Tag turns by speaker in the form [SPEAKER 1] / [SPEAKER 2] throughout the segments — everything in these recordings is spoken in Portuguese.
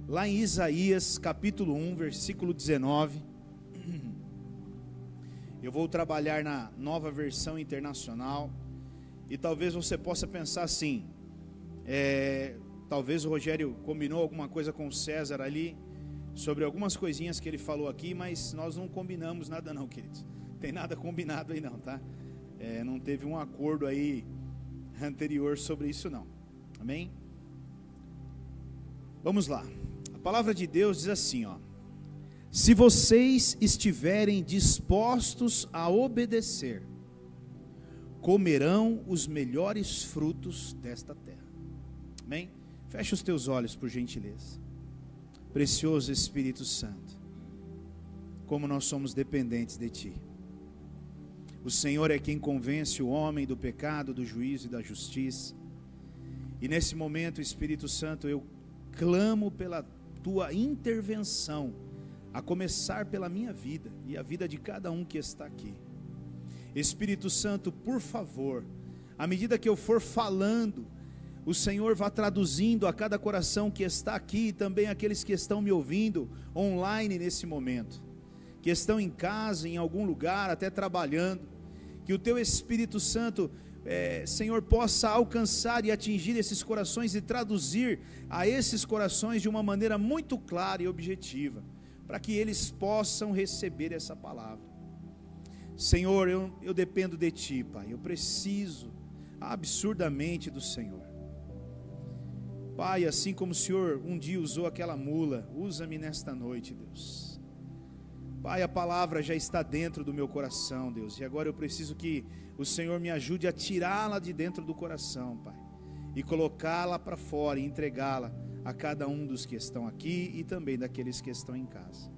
[SPEAKER 1] lá em Isaías capítulo 1, versículo 19. Eu vou trabalhar na Nova Versão Internacional. E talvez você possa pensar assim, talvez o Rogério combinou alguma coisa com o César ali, sobre algumas coisinhas que ele falou aqui, mas nós não combinamos nada não, queridos. Tem nada combinado aí não, tá? Não teve um acordo aí anterior sobre isso não. Amém? Vamos lá. A palavra de Deus diz assim, ó: se vocês estiverem dispostos a obedecer, comerão os melhores frutos desta terra. Amém? Fecha os teus olhos, por gentileza. Precioso Espírito Santo, como nós somos dependentes de Ti. O Senhor é quem convence o homem do pecado, do juízo e da justiça. E nesse momento, Espírito Santo, eu clamo pela Tua intervenção, a começar pela minha vida e a vida de cada um que está aqui. Espírito Santo, por favor, à medida que eu for falando, o Senhor vá traduzindo a cada coração que está aqui, e também aqueles que estão me ouvindo online nesse momento, que estão em casa, em algum lugar, até trabalhando, que o Teu Espírito Santo, Senhor, possa alcançar e atingir esses corações e traduzir a esses corações de uma maneira muito clara e objetiva, para que eles possam receber essa palavra. Senhor, eu dependo de Ti, Pai, eu preciso absurdamente do Senhor. Pai, assim como o Senhor um dia usou aquela mula, usa-me nesta noite, Deus. Pai, a palavra já está dentro do meu coração, Deus, e agora eu preciso que o Senhor me ajude a tirá-la de dentro do coração, Pai, e colocá-la para fora e entregá-la a cada um dos que estão aqui e também daqueles que estão em casa.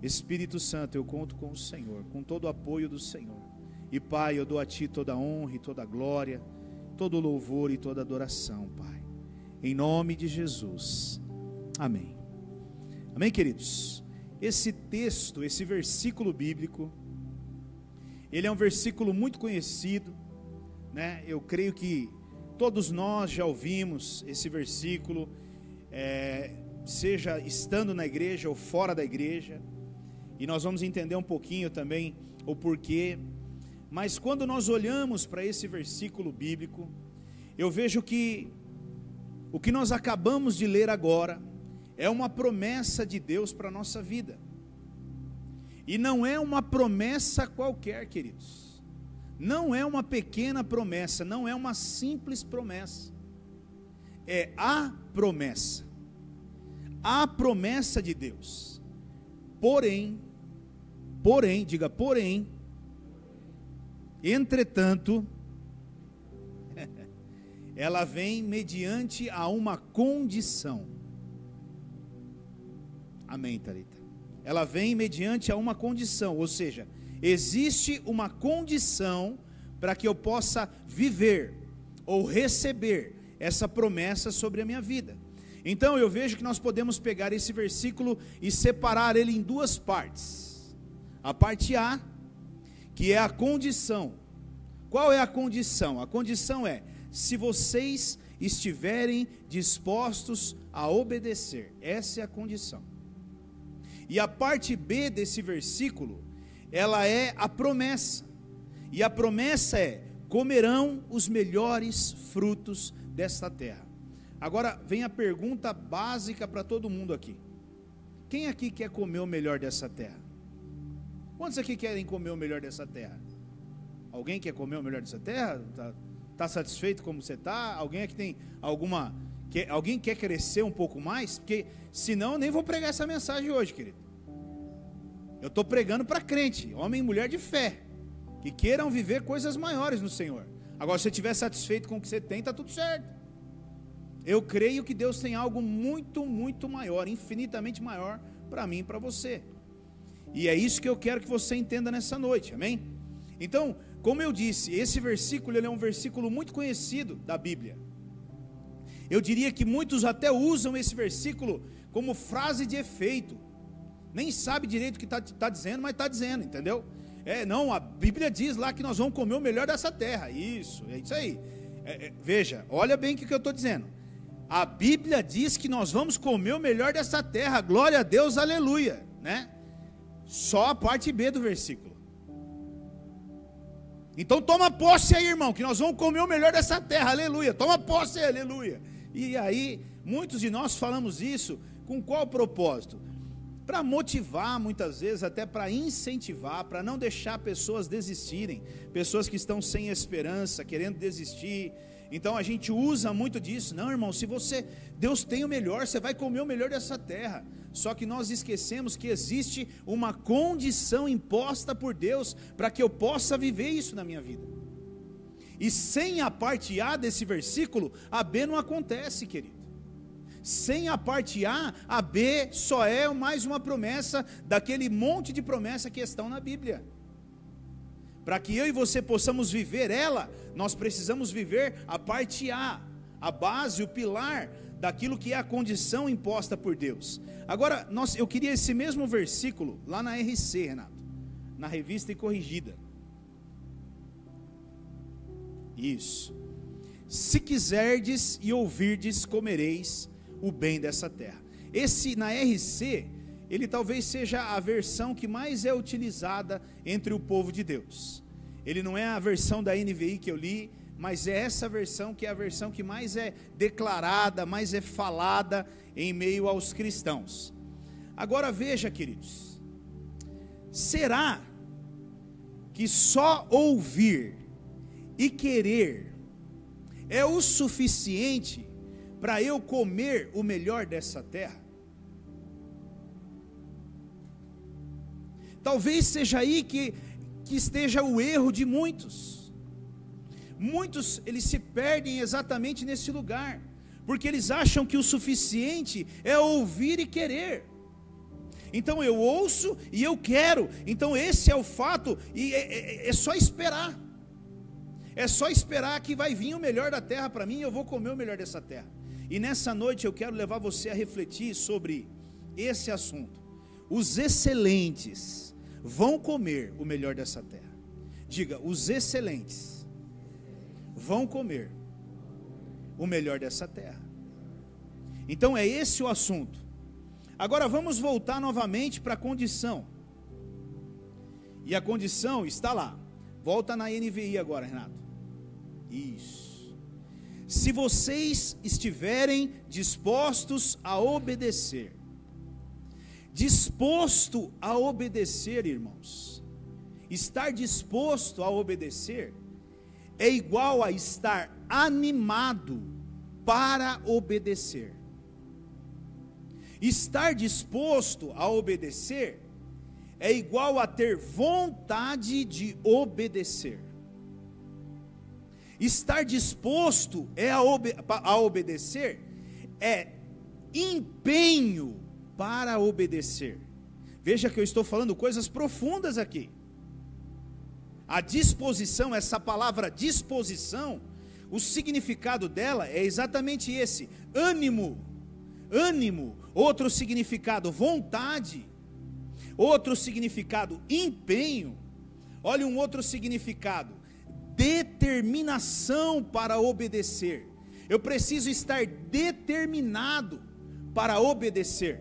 [SPEAKER 1] Espírito Santo, eu conto com o Senhor, com todo o apoio do Senhor. E Pai, eu dou a Ti toda a honra e toda a glória, todo o louvor e toda a adoração, Pai. Em nome de Jesus. Amém. Amém, queridos? Esse texto, esse versículo bíblico, ele é um versículo muito conhecido, né? Eu creio que todos nós já ouvimos esse versículo, seja estando na igreja ou fora da igreja. E nós vamos entender um pouquinho também o porquê. Mas quando nós olhamos para esse versículo bíblico, eu vejo que o que nós acabamos de ler agora é uma promessa de Deus para a nossa vida. E não é uma promessa qualquer, queridos. Não é uma pequena promessa, não é uma simples promessa. É a promessa. A promessa de Deus. Porém, diga porém, entretanto, ela vem mediante a uma condição. Amém, Thalita? Ela vem mediante a uma condição, ou seja, existe uma condição para que eu possa viver ou receber essa promessa sobre a minha vida. Então eu vejo que nós podemos pegar esse versículo e separar ele em duas partes. A parte A, que é a condição. Qual é a condição? A condição é: se vocês estiverem dispostos a obedecer. Essa é a condição. E a parte B desse versículo, ela é a promessa. E a promessa é: comerão os melhores frutos desta terra. Agora vem a pergunta básica para todo mundo aqui. Quem aqui quer comer o melhor dessa terra? Quantos aqui querem comer o melhor dessa terra? Alguém quer comer o melhor dessa terra? Está satisfeito como você está? Alguém aqui tem alguma... Alguém quer crescer um pouco mais? Porque senão eu nem vou pregar essa mensagem hoje, querido. Eu estou pregando para crente, homem e mulher de fé, que queiram viver coisas maiores no Senhor. Agora, se você estiver satisfeito com o que você tem, está tudo certo. Eu creio que Deus tem algo muito, muito maior, infinitamente maior para mim e para você. E é isso que eu quero que você entenda nessa noite, amém? Então, como eu disse, esse versículo ele é um versículo muito conhecido da Bíblia. Eu diria que muitos até usam esse versículo como frase de efeito. Nem sabe direito o que está dizendo, mas está dizendo, entendeu? Não, a Bíblia diz lá que nós vamos comer o melhor dessa terra. Isso, é isso aí. Veja, olha bem o que eu estou dizendo. A Bíblia diz que nós vamos comer o melhor dessa terra, glória a Deus, aleluia, né? Só a parte B do versículo. Então toma posse aí, irmão, que nós vamos comer o melhor dessa terra, aleluia, toma posse aí, aleluia. E aí, muitos de nós falamos isso com qual propósito? Para motivar, muitas vezes, até para incentivar, para não deixar pessoas desistirem, pessoas que estão sem esperança, querendo desistir. Então a gente usa muito disso. Não, irmão, se Deus tem o melhor, você vai comer o melhor dessa terra. Só que nós esquecemos que existe uma condição imposta por Deus para que eu possa viver isso na minha vida. E sem a parte A desse versículo, a B não acontece, querido. Sem a parte A B só é mais uma promessa daquele monte de promessas que estão na Bíblia. Para que eu e você possamos viver ela, nós precisamos viver a parte A base, o pilar daquilo que é a condição imposta por Deus. Agora, eu queria esse mesmo versículo lá na RC, Renato, na Revista e Corrigida. Isso. Se quiserdes e ouvirdes, comereis o bem dessa terra. Esse na RC, ele talvez seja a versão que mais é utilizada entre o povo de Deus. Ele não é a versão da NVI que eu li, mas é essa versão que é a versão que mais é declarada, mais é falada em meio aos cristãos. Agora veja, queridos, será que só ouvir e querer é o suficiente para eu comer o melhor dessa terra? Talvez seja aí que esteja o erro de muitos. Muitos, eles se perdem exatamente nesse lugar, porque eles acham que o suficiente é ouvir e querer. Então eu ouço e eu quero, então esse é o fato, e é só esperar. É só esperar que vai vir o melhor da terra para mim, e eu vou comer o melhor dessa terra. E nessa noite eu quero levar você a refletir sobre esse assunto. Os excelentes vão comer o melhor dessa terra. Diga, os excelentes vão comer o melhor dessa terra. Então é esse o assunto. Agora vamos voltar novamente para a condição. E a condição está lá. Volta na NVI agora, Renato. Isso. Se vocês estiverem dispostos a obedecer. Disposto a obedecer, irmãos. Estar disposto a obedecer é igual a estar animado para obedecer. Estar disposto a obedecer é igual a ter vontade de obedecer. Estar disposto a obedecer é empenho para obedecer. Veja que eu estou falando coisas profundas aqui. A disposição, essa palavra disposição, o significado dela é exatamente esse: ânimo. Outro significado, vontade. Outro significado, empenho. Olha um outro significado, determinação para obedecer. Eu preciso estar determinado para obedecer.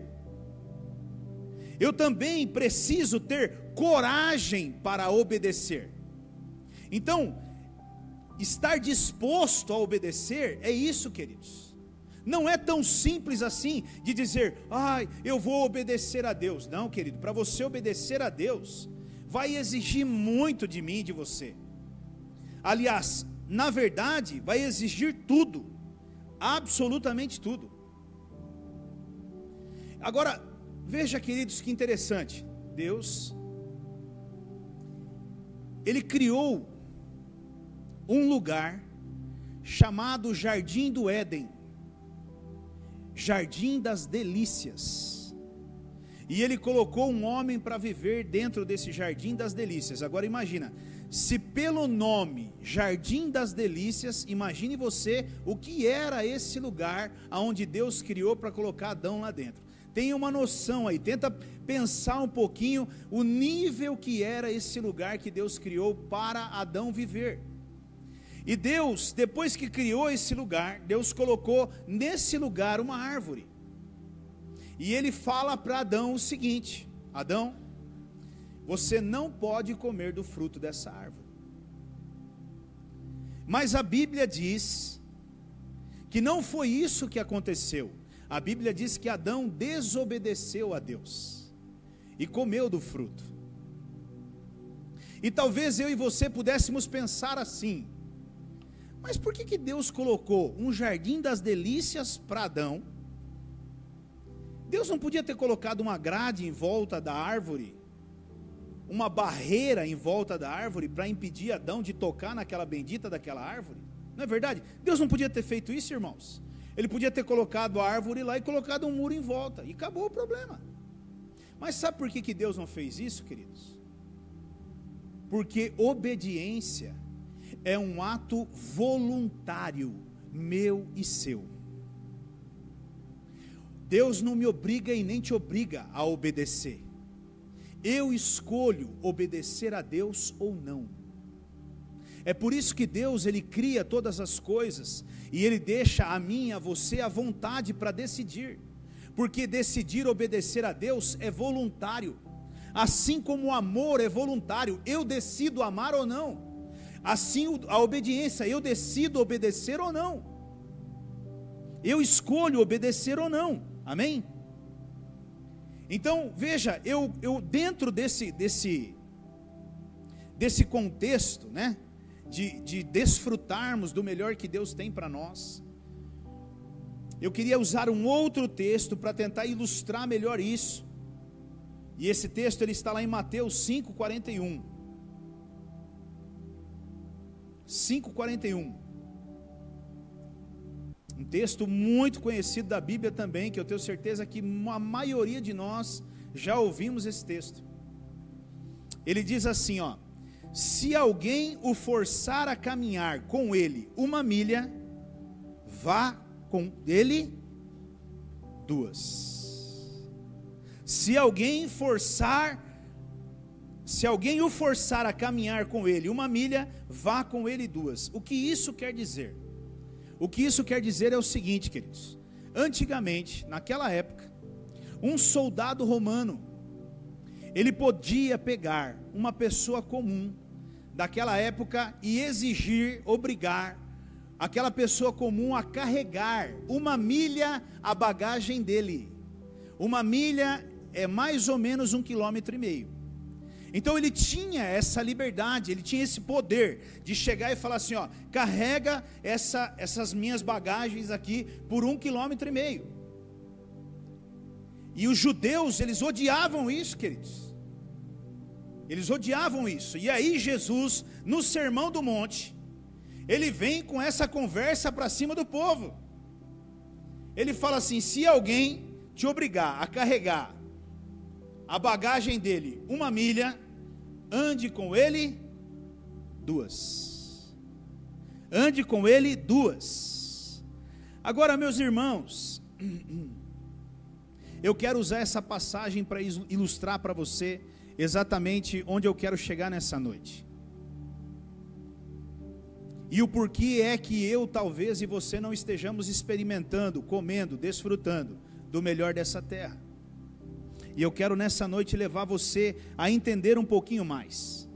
[SPEAKER 1] Eu também preciso ter coragem para obedecer. Então, estar disposto a obedecer é isso, queridos. Não é tão simples assim de dizer, eu vou obedecer a Deus. Não, querido, para você obedecer a Deus, vai exigir muito de mim e de você. Aliás, na verdade, vai exigir tudo, absolutamente tudo. Agora, veja, queridos, que interessante. Deus, Ele criou um lugar chamado Jardim do Éden, Jardim das Delícias, e Ele colocou um homem para viver dentro desse Jardim das Delícias. Agora imagina, se pelo nome Jardim das Delícias, imagine você o que era esse lugar onde Deus criou para colocar Adão lá dentro. Tenha uma noção aí, tenta pensar um pouquinho o nível que era esse lugar que Deus criou para Adão viver. E Deus, depois que criou esse lugar, Deus colocou nesse lugar uma árvore. E Ele fala para Adão o seguinte: Adão, você não pode comer do fruto dessa árvore. Mas a Bíblia diz que não foi isso que aconteceu. A Bíblia diz que Adão desobedeceu a Deus e comeu do fruto. E talvez eu e você pudéssemos pensar assim: mas por que Deus colocou um jardim das delícias para Adão? Deus não podia ter colocado uma grade em volta da árvore, uma barreira em volta da árvore, para impedir Adão de tocar naquela bendita daquela árvore? Não é verdade? Deus não podia ter feito isso, irmãos. Ele podia ter colocado a árvore lá e colocado um muro em volta, e acabou o problema. Mas sabe por que Deus não fez isso, queridos? Porque obediência é um ato voluntário, meu e seu. Deus não me obriga e nem te obriga a obedecer. Eu escolho obedecer a Deus ou não. É por isso que Deus, Ele cria todas as coisas, e Ele deixa a mim e a você a vontade para decidir, porque decidir obedecer a Deus é voluntário, assim como o amor é voluntário, eu decido amar ou não. Assim a obediência, eu decido obedecer ou não, eu escolho obedecer ou não, amém? Então veja, eu dentro desse contexto, né, de desfrutarmos do melhor que Deus tem para nós, eu queria usar um outro texto para tentar ilustrar melhor isso, e esse texto ele está lá em Mateus 5:41, 5:41, um texto muito conhecido da Bíblia também, que eu tenho certeza que a maioria de nós já ouvimos esse texto. Ele diz assim, ó: se alguém o forçar a caminhar com ele 1 milha, vá com ele 2. Se alguém o forçar a caminhar com ele 1 milha, vá com ele 2. O que isso quer dizer? O que isso quer dizer é o seguinte, queridos: antigamente, naquela época, um soldado romano, ele podia pegar uma pessoa comum daquela época e exigir, obrigar aquela pessoa comum a carregar 1 milha a bagagem dele. 1 milha é mais ou menos 1,5 km. Então ele tinha essa liberdade, ele tinha esse poder de chegar e falar assim, ó, carrega essas minhas bagagens aqui por 1,5 km. E os judeus, eles odiavam isso, queridos. Eles odiavam isso. E aí Jesus, no Sermão do Monte, ele vem com essa conversa para cima do povo. Ele fala assim: se alguém te obrigar a carregar a bagagem dele 1 milha, ande com ele 2. Ande com ele 2. Agora, meus irmãos, eu quero usar essa passagem para ilustrar para você exatamente onde eu quero chegar nessa noite. E o porquê é que eu, talvez, e você não estejamos experimentando, comendo, desfrutando do melhor dessa terra. E eu quero nessa noite levar você a entender um pouquinho mais.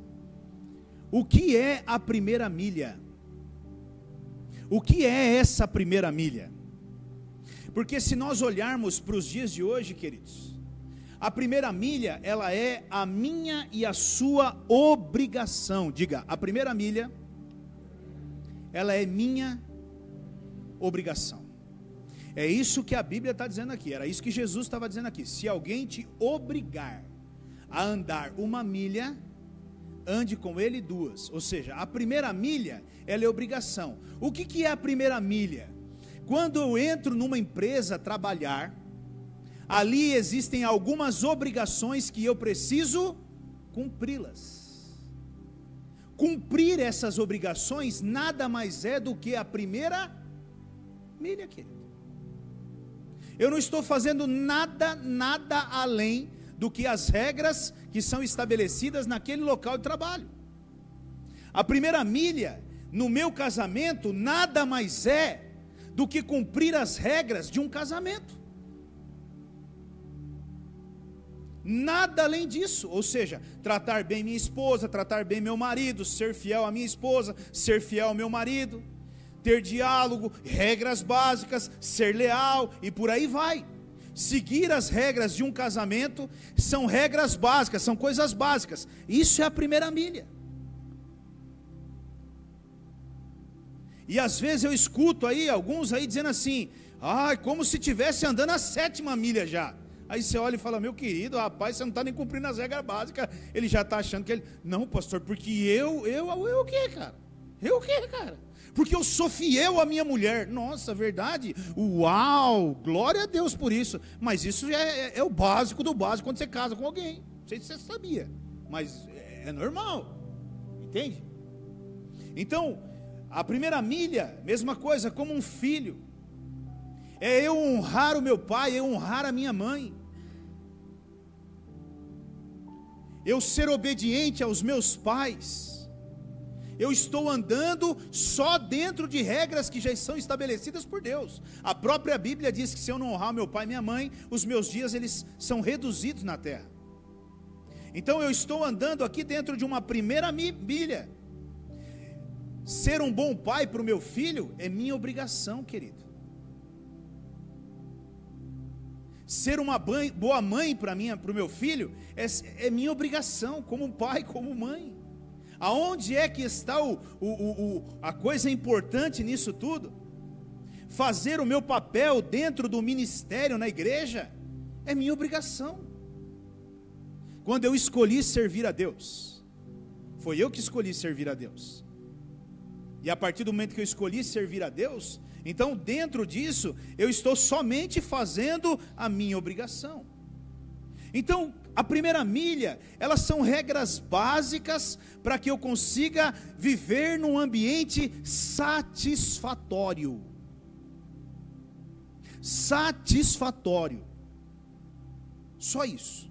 [SPEAKER 1] O que é a primeira milha? O que é essa primeira milha? Porque se nós olharmos para os dias de hoje, queridos, a primeira milha, ela é a minha e a sua obrigação. Diga, a primeira milha, ela é minha obrigação. É isso que a Bíblia está dizendo aqui, era isso que Jesus estava dizendo aqui. Se alguém te obrigar a andar 1 milha, ande com ele 2. Ou seja, a primeira milha, ela é obrigação. O que é a primeira milha? Quando eu entro numa empresa trabalhar, ali existem algumas obrigações que eu preciso cumpri-las. Cumprir essas obrigações nada mais é do que a primeira milha, querido. Eu não estou fazendo nada além do que as regras que são estabelecidas naquele local de trabalho. A primeira milha no meu casamento nada mais é do que cumprir as regras de um casamento. Nada além disso, ou seja, tratar bem minha esposa, tratar bem meu marido, ser fiel à minha esposa, ser fiel ao meu marido, ter diálogo, regras básicas, ser leal e por aí vai. Seguir as regras de um casamento são regras básicas, são coisas básicas. Isso é a primeira milha. E às vezes eu escuto aí, alguns aí dizendo assim, como se estivesse andando a 7ª milha já. Aí você olha e fala, meu querido, rapaz, você não está nem cumprindo as regras básicas. Ele já está achando que ele... Não, pastor, porque eu o quê, cara? Eu o quê, cara? Porque eu sou fiel à minha mulher. Nossa, verdade? Uau, glória a Deus por isso. Mas isso é o básico do básico quando você casa com alguém. Não sei se você sabia, mas é normal. Entende? Então, a primeira milha, mesma coisa, como um filho. É eu honrar o meu pai, eu honrar a minha mãe. Eu ser obediente aos meus pais. Eu estou andando só dentro de regras que já são estabelecidas por Deus. A própria Bíblia diz que se eu não honrar meu pai e minha mãe, os meus dias eles são reduzidos na terra. Então eu estou andando aqui dentro de uma primeira milha. Ser um bom pai para o meu filho é minha obrigação, querido. Ser uma boa mãe para o meu filho é minha obrigação, como pai, como mãe. Aonde é que está a coisa importante nisso tudo? Fazer o meu papel dentro do ministério na igreja é minha obrigação. Quando eu escolhi servir a Deus, foi eu que escolhi servir a Deus. E a partir do momento que eu escolhi servir a Deus, então dentro disso eu estou somente fazendo a minha obrigação. Então a primeira milha, elas são regras básicas para que eu consiga viver num ambiente satisfatório. Satisfatório. Só isso.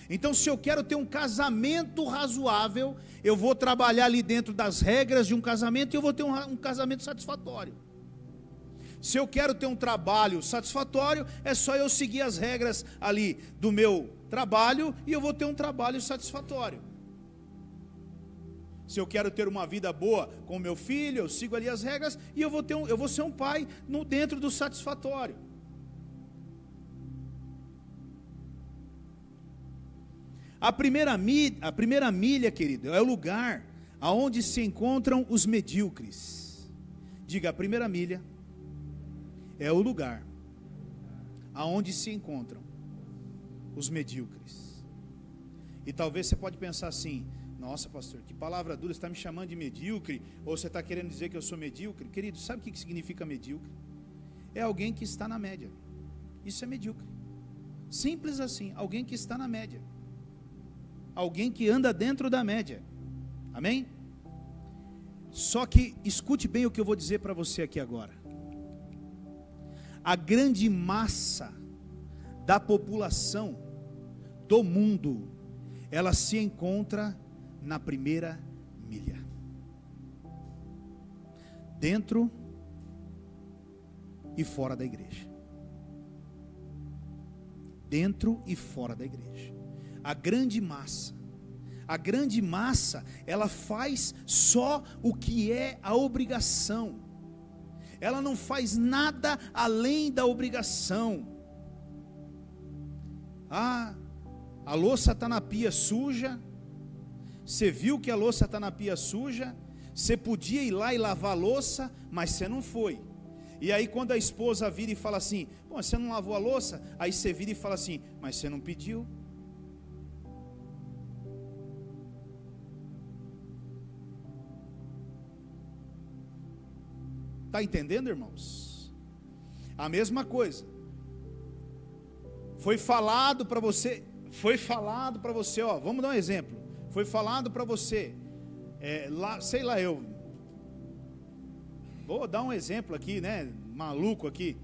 [SPEAKER 1] Então, se eu quero ter um casamento razoável, eu vou trabalhar ali dentro das regras de um casamento e eu vou ter um casamento satisfatório. Se eu quero ter um trabalho satisfatório, é só eu seguir as regras ali do meu trabalho e eu vou ter um trabalho satisfatório. Se eu quero ter uma vida boa com o meu filho, eu sigo ali as regras e eu vou ser um pai dentro do satisfatório. A primeira milha, querido, é o lugar aonde se encontram os medíocres. Diga, a primeira milha é o lugar aonde se encontram os medíocres. E talvez você pode pensar assim, nossa pastor, que palavra dura, você está me chamando de medíocre, ou você está querendo dizer que eu sou medíocre? Querido, sabe o que significa medíocre? É alguém que está na média. Isso é medíocre. Simples assim, alguém que está na média. Alguém que anda dentro da média. Amém? Só que escute bem o que eu vou dizer para você aqui agora. A grande massa da população do mundo, ela se encontra na primeira milha. Dentro e fora da igreja. Dentro e fora da igreja. A grande massa, ela faz só o que é a obrigação. Ela não faz nada além da obrigação. A louça está na pia suja. Você viu que a louça está na pia suja? Você podia ir lá e lavar a louça, mas você não foi. E aí quando a esposa vira e fala assim, pô, você não lavou a louça? Aí você vira e fala assim, mas você não pediu. Está entendendo, irmãos? A mesma coisa. Foi falado para você, ó, vamos dar um exemplo. Foi falado para você, sei lá, eu vou dar um exemplo aqui, né, maluco aqui,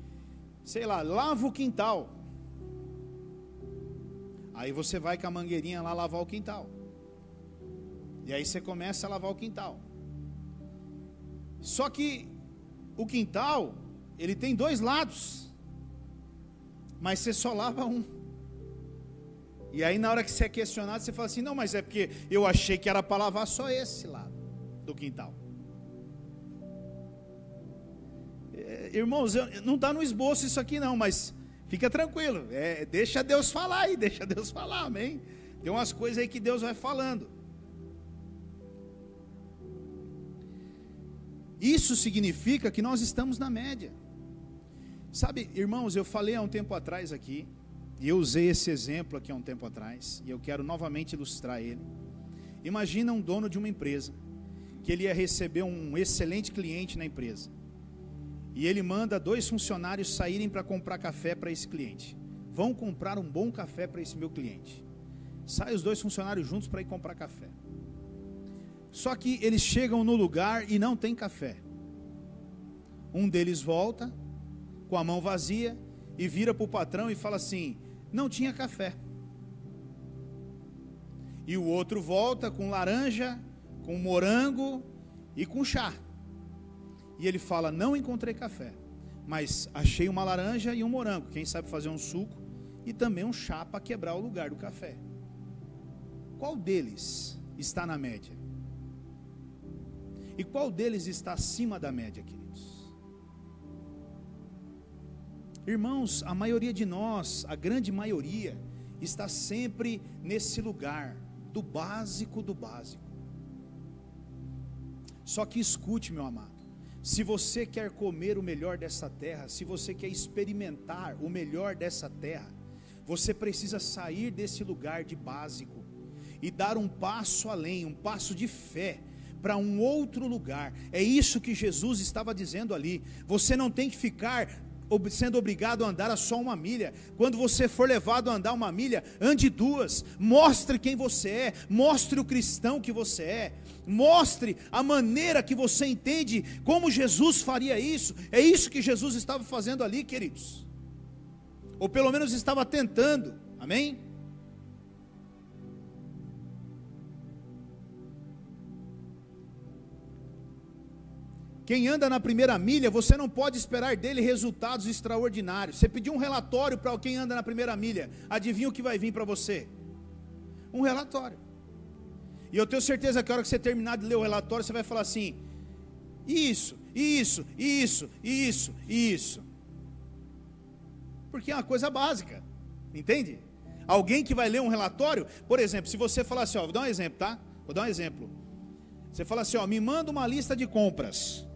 [SPEAKER 1] sei lá, lava o quintal. Aí você vai com a mangueirinha lá lavar o quintal. E aí você começa a lavar o quintal. Só que o quintal, ele tem 2 lados, mas você só lava um. E aí na hora que você é questionado, você fala assim, não, mas é porque eu achei que era para lavar só esse lado do quintal. Irmãos, não está no esboço isso aqui não, mas fica tranquilo, deixa Deus falar aí, deixa Deus falar, amém? Tem umas coisas aí que Deus vai falando. Isso significa que nós estamos na média. Sabe, irmãos, eu falei há um tempo atrás aqui, e eu usei esse exemplo aqui há um tempo atrás, e eu quero novamente ilustrar ele. Imagina um dono de uma empresa, que ele ia receber um excelente cliente na empresa, e ele manda 2 funcionários saírem para comprar café para esse cliente. Vão comprar um bom café para esse meu cliente. Saem os 2 funcionários juntos para ir comprar café. Só que eles chegam no lugar e não tem café. Um deles volta com a mão vazia e vira para o patrão e fala assim, não tinha café. E o outro volta com laranja, com morango e com chá. E ele fala, não encontrei café, mas achei uma laranja e um morango, quem sabe fazer um suco, e também um chá para quebrar o lugar do café. Qual deles está na média? E qual deles está acima da média, queridos? Irmãos, a maioria de nós, a grande maioria, está sempre nesse lugar, do básico do básico. Só que escute, meu amado, se você quer comer o melhor dessa terra, se você quer experimentar o melhor dessa terra, você precisa sair desse lugar de básico e dar um passo além, um passo de fé para um outro lugar. É isso que Jesus estava dizendo ali. Você não tem que ficar sendo obrigado a andar só 1 milha. Quando você for levado a andar 1 milha, ande 2, mostre quem você é, mostre o cristão que você é, mostre a maneira que você entende como Jesus faria isso. É isso que Jesus estava fazendo ali, queridos, ou pelo menos estava tentando, amém? Quem anda na primeira milha, você não pode esperar dele resultados extraordinários. Você pediu um relatório para quem anda na primeira milha, adivinha o que vai vir para você? Um relatório. E eu tenho certeza que a hora que você terminar de ler o relatório, você vai falar assim, isso, porque é uma coisa básica, entende? Alguém que vai ler um relatório, por exemplo, se você falar assim, vou dar um exemplo, tá? Vou dar um exemplo. Você fala assim, me manda uma lista de compras.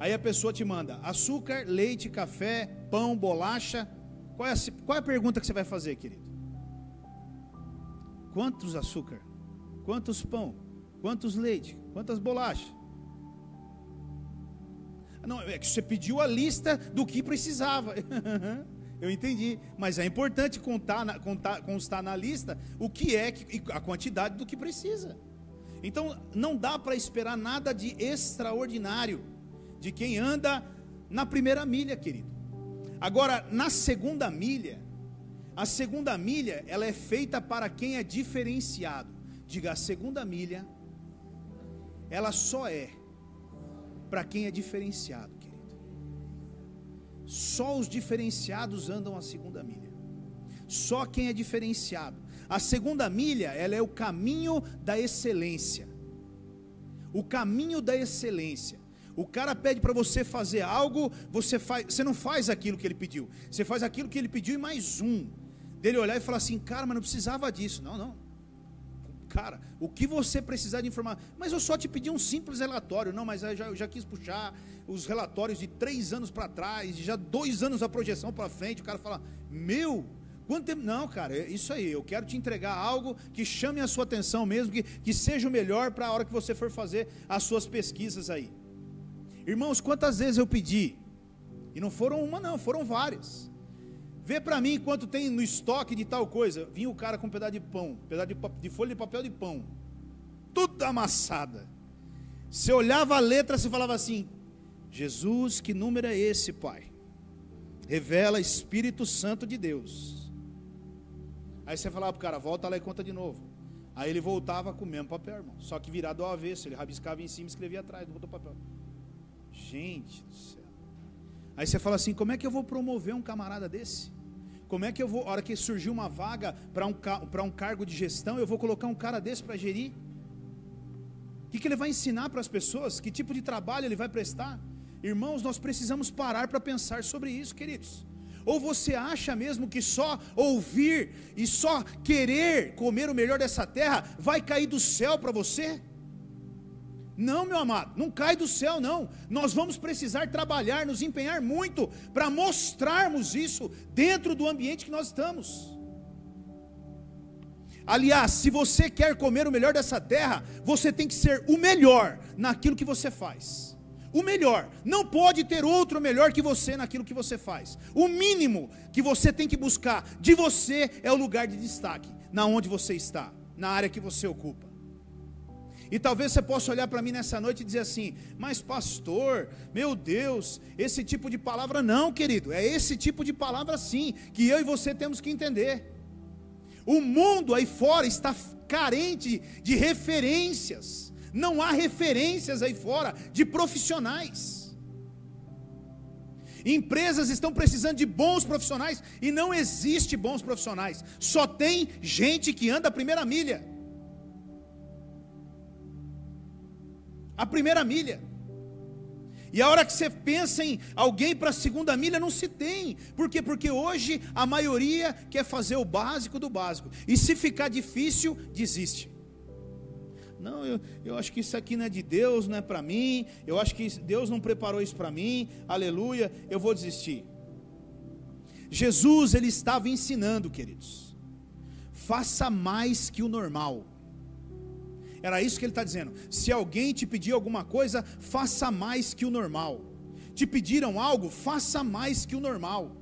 [SPEAKER 1] Aí a pessoa te manda açúcar, leite, café, pão, bolacha. Qual é a pergunta que você vai fazer, querido? Quantos açúcar? Quantos pão? Quantos leite? Quantas bolachas? Não, é que você pediu a lista do que precisava. Eu entendi, mas é importante constar na lista o que é, a quantidade do que precisa. Então não dá para esperar nada de extraordinário de quem anda na primeira milha, querido. Agora, na segunda milha, a segunda milha, ela é feita para quem é diferenciado. Diga, a segunda milha, ela só é para quem é diferenciado, querido. Só os diferenciados andam a segunda milha. Só quem é diferenciado. A segunda milha, ela é o caminho da excelência. O caminho da excelência. O cara pede para você fazer algo, você não faz aquilo que ele pediu. Você faz aquilo que ele pediu e mais um. Dele olhar e falar assim, cara, mas não precisava disso. Não. Cara, o que você precisar de informar? Mas eu só te pedi um simples relatório. Não, mas eu já quis puxar os relatórios de 3 anos para trás, já 2 anos a projeção para frente. O cara fala, quanto tempo? Não, cara, é isso aí, eu quero te entregar algo que chame a sua atenção mesmo, que seja o melhor para a hora que você for fazer as suas pesquisas aí. Irmãos, quantas vezes eu pedi, e não foram uma não, foram várias. Vê para mim quanto tem no estoque de tal coisa. Vinha o cara com um pedaço de pão, de folha de papel de pão, tudo amassada. Você olhava a letra, você falava assim, Jesus, que número é esse, Pai? Revela Espírito Santo de Deus. Aí você falava para o cara, volta lá e conta de novo. Aí ele voltava com o mesmo papel, irmão, só que virado ao avesso, ele rabiscava em cima e escrevia atrás do papel. Gente do céu. Aí você fala assim, como é que eu vou promover um camarada desse? Como é que eu vou, a hora que surgir uma vaga para um cargo de gestão, eu vou colocar um cara desse para gerir? O que ele vai ensinar para as pessoas? Que tipo de trabalho ele vai prestar? Irmãos, nós precisamos parar para pensar sobre isso, queridos. Ou você acha mesmo que só ouvir e só querer comer o melhor dessa terra vai cair do céu para você? Não, meu amado, não cai do céu não. Nós vamos precisar trabalhar, nos empenhar muito para mostrarmos isso dentro do ambiente que nós estamos. Aliás, se você quer comer o melhor dessa terra, você tem que ser o melhor naquilo que você faz. O melhor, não pode ter outro melhor que você naquilo que você faz. O mínimo que você tem que buscar de você é o lugar de destaque, na onde você está, na área que você ocupa. E talvez você possa olhar para mim nessa noite e dizer assim, mas pastor, meu Deus, esse tipo de palavra não, querido, é esse tipo de palavra sim, que eu e você temos que entender. O mundo aí fora está carente de referências, não há referências aí fora de profissionais. Empresas estão precisando de bons profissionais e não existe bons profissionais, só tem gente que anda a primeira milha. A primeira milha. E a hora que você pensa em alguém para a segunda milha, não se tem. Por quê? Porque hoje a maioria quer fazer o básico do básico. E se ficar difícil, desiste. Não, eu acho que isso aqui não é de Deus, não é para mim. Eu acho que Deus não preparou isso para mim. Aleluia, eu vou desistir. Jesus, ele estava ensinando, queridos. Faça mais que o normal. Era isso que ele está dizendo. Se alguém te pedir alguma coisa, faça mais que o normal. Te pediram algo, faça mais que o normal.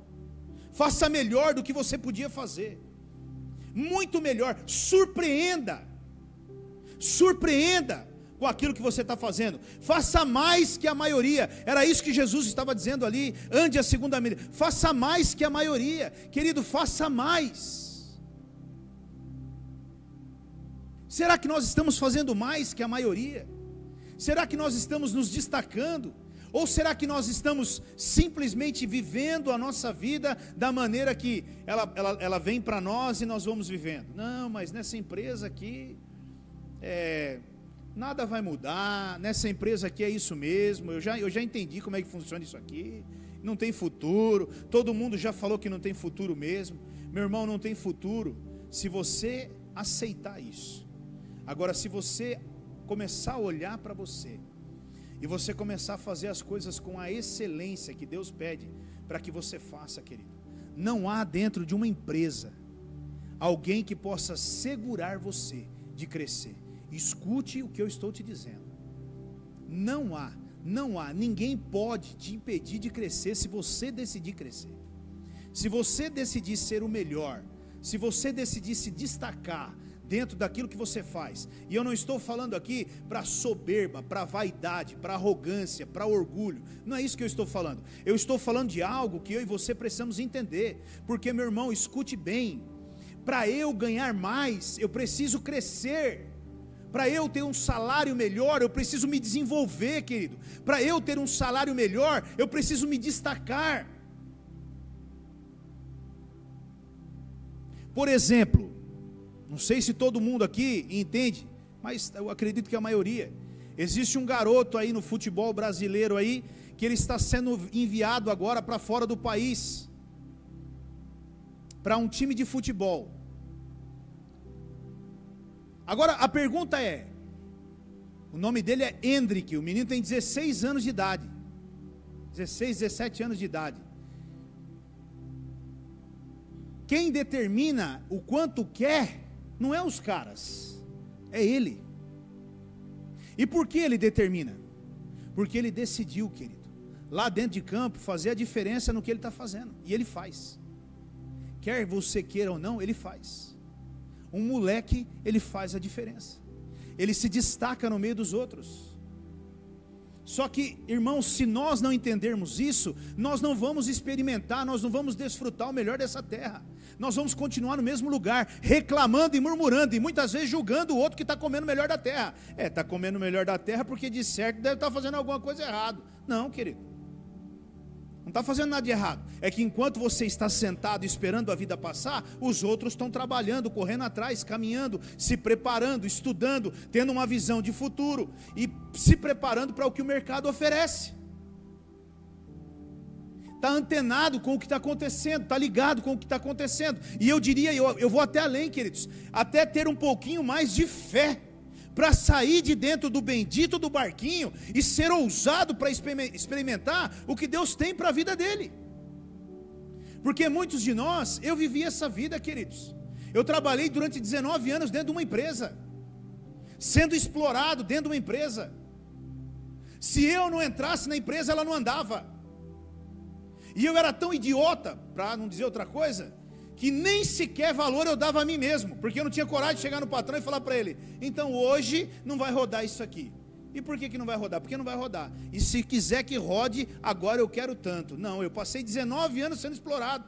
[SPEAKER 1] Faça melhor do que você podia fazer. Muito melhor. Surpreenda. Surpreenda com aquilo que você está fazendo. Faça mais que a maioria. Era isso que Jesus estava dizendo ali. Ande a segunda milha. Faça mais que a maioria. Querido, faça mais. Será que nós estamos fazendo mais que a maioria? Será que nós estamos nos destacando? Ou será que nós estamos simplesmente vivendo a nossa vida da maneira que ela vem para nós e nós vamos vivendo? Não, mas nessa empresa aqui, nada vai mudar, nessa empresa aqui é isso mesmo, eu já entendi como é que funciona isso aqui, não tem futuro, todo mundo já falou que não tem futuro mesmo. Meu irmão, não tem futuro se você aceitar isso. Agora, se você começar a olhar para você, e você começar a fazer as coisas com a excelência que Deus pede para que você faça, querido, não há dentro de uma empresa alguém que possa segurar você de crescer. Escute o que eu estou te dizendo. Não há, ninguém pode te impedir de crescer se você decidir crescer. Se você decidir ser o melhor, se você decidir se destacar dentro daquilo que você faz, e eu não estou falando aqui para soberba, para vaidade, para arrogância, para orgulho, não é isso que eu estou falando. Eu estou falando de algo que eu e você precisamos entender, porque, meu irmão, escute bem, para eu ganhar mais, eu preciso crescer. Para eu ter um salário melhor, eu preciso me desenvolver, querido. Para eu ter um salário melhor, eu preciso me destacar. Por exemplo, não sei se todo mundo aqui entende, mas eu acredito que a maioria. Existe um garoto aí no futebol brasileiro aí, que ele está sendo enviado agora para fora do país, para um time de futebol. Agora a pergunta é, o nome dele é Hendrick, o menino tem 16 anos de idade, 16, 17 anos de idade. Quem determina o quanto quer, não é os caras, é ele. E por que ele determina? Porque ele decidiu, querido, lá dentro de campo, fazer a diferença no que ele está fazendo, e ele faz. Quer você queira ou não, ele faz. Um moleque, ele faz a diferença, ele se destaca no meio dos outros. Só que, irmãos, se nós não entendermos isso, nós não vamos experimentar, nós não vamos desfrutar o melhor dessa terra. nós vamos continuar no mesmo lugar, reclamando e murmurando, e muitas vezes julgando o outro que está comendo o melhor da terra. Está comendo o melhor da terra porque de certo deve estar fazendo alguma coisa errada. Não, querido, não está fazendo nada de errado. É que enquanto você está sentado esperando a vida passar, os outros estão trabalhando, correndo atrás, caminhando, se preparando, estudando, tendo uma visão de futuro e se preparando para o que o mercado oferece. Está antenado com o que está acontecendo, está ligado com o que está acontecendo. E eu diria, eu vou até além, queridos, até ter um pouquinho mais de fé, para sair de dentro do bendito do barquinho, e ser ousado para experimentar o que Deus tem para a vida dele. Porque muitos de nós, eu vivi essa vida, queridos, eu trabalhei durante 19 anos dentro de uma empresa, sendo explorado dentro de uma empresa. Se eu não entrasse na empresa, ela não andava. E eu era tão idiota, para não dizer outra coisa, que nem sequer valor eu dava a mim mesmo, porque eu não tinha coragem de chegar no patrão e falar para ele: então hoje não vai rodar isso aqui. E por que não vai rodar? Porque não vai rodar. E se quiser que rode, agora eu quero tanto. Não, eu passei 19 anos sendo explorado.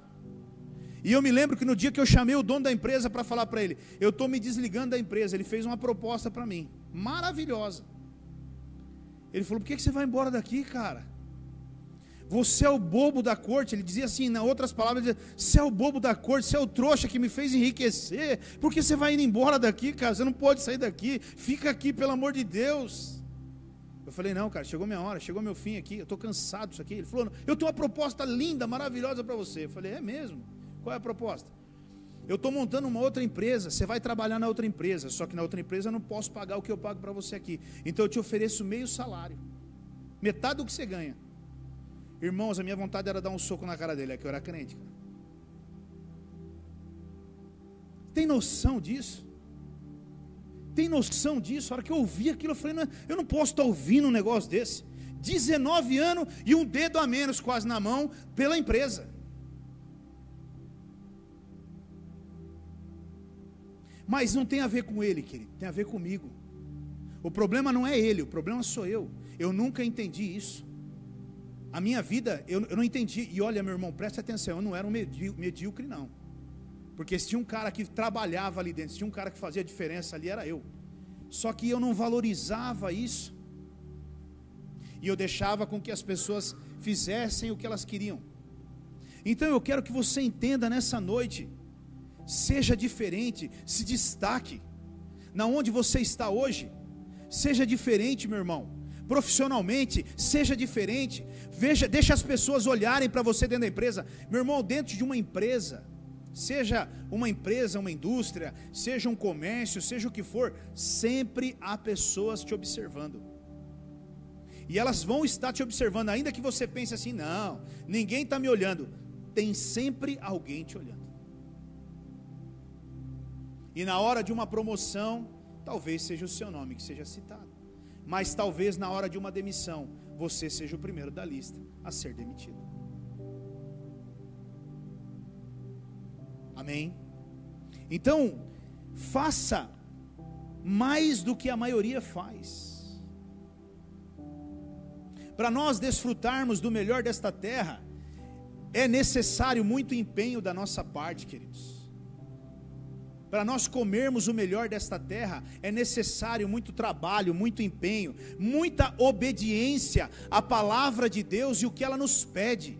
[SPEAKER 1] E eu me lembro que no dia que eu chamei o dono da empresa para falar para ele: eu estou me desligando da empresa, ele fez uma proposta para mim, maravilhosa. Ele falou: por que você vai embora daqui, cara? Você é o bobo da corte. Ele dizia assim, nas outras palavras, ele dizia: você é o bobo da corte, você é o trouxa que me fez enriquecer, por que você vai indo embora daqui, cara? Você não pode sair daqui, fica aqui, pelo amor de Deus. Eu falei: não, cara, chegou minha hora, chegou meu fim aqui, eu estou cansado disso aqui. Ele falou: eu tenho uma proposta linda, maravilhosa para você. Eu falei: é mesmo? Qual é a proposta? Eu estou montando uma outra empresa, você vai trabalhar na outra empresa, só que na outra empresa eu não posso pagar o que eu pago para você aqui, então eu te ofereço meio salário, metade do que você ganha. Irmãos, a minha vontade era dar um soco na cara dele, é que eu era crente, cara. Tem noção disso? Tem noção disso? A hora que eu ouvi aquilo, eu falei: não, eu não posso estar ouvindo um negócio desse. 19 anos e um dedo a menos quase na mão pela empresa. Mas não tem a ver com ele, querido, tem a ver comigo. O problema não é ele, o problema sou eu. Eu nunca entendi isso. A minha vida, eu não entendi. E olha, meu irmão, presta atenção, eu não era um medíocre não. Porque se tinha um cara que trabalhava ali dentro, se tinha um cara que fazia diferença ali, era eu. Só que eu não valorizava isso. E eu deixava com que as pessoas fizessem o que elas queriam. Então eu quero que você entenda nessa noite: seja diferente, se destaque. Na onde você está hoje, seja diferente, meu irmão. Profissionalmente, seja diferente. Deixa as pessoas olharem para você dentro da empresa. Meu irmão, dentro de uma empresa, seja uma empresa, uma indústria, seja um comércio, seja o que for, sempre há pessoas te observando. E elas vão estar te observando, ainda que você pense assim: não, ninguém está me olhando. Tem sempre alguém te olhando. E na hora de uma promoção, talvez seja o seu nome que seja citado. Mas talvez na hora de uma demissão, você seja o primeiro da lista a ser demitido. Amém? Então, faça mais do que a maioria faz. Para nós desfrutarmos do melhor desta terra, é necessário muito empenho da nossa parte, queridos. Para nós comermos o melhor desta terra, é necessário muito trabalho, muito empenho, muita obediência à palavra de Deus e o que ela nos pede.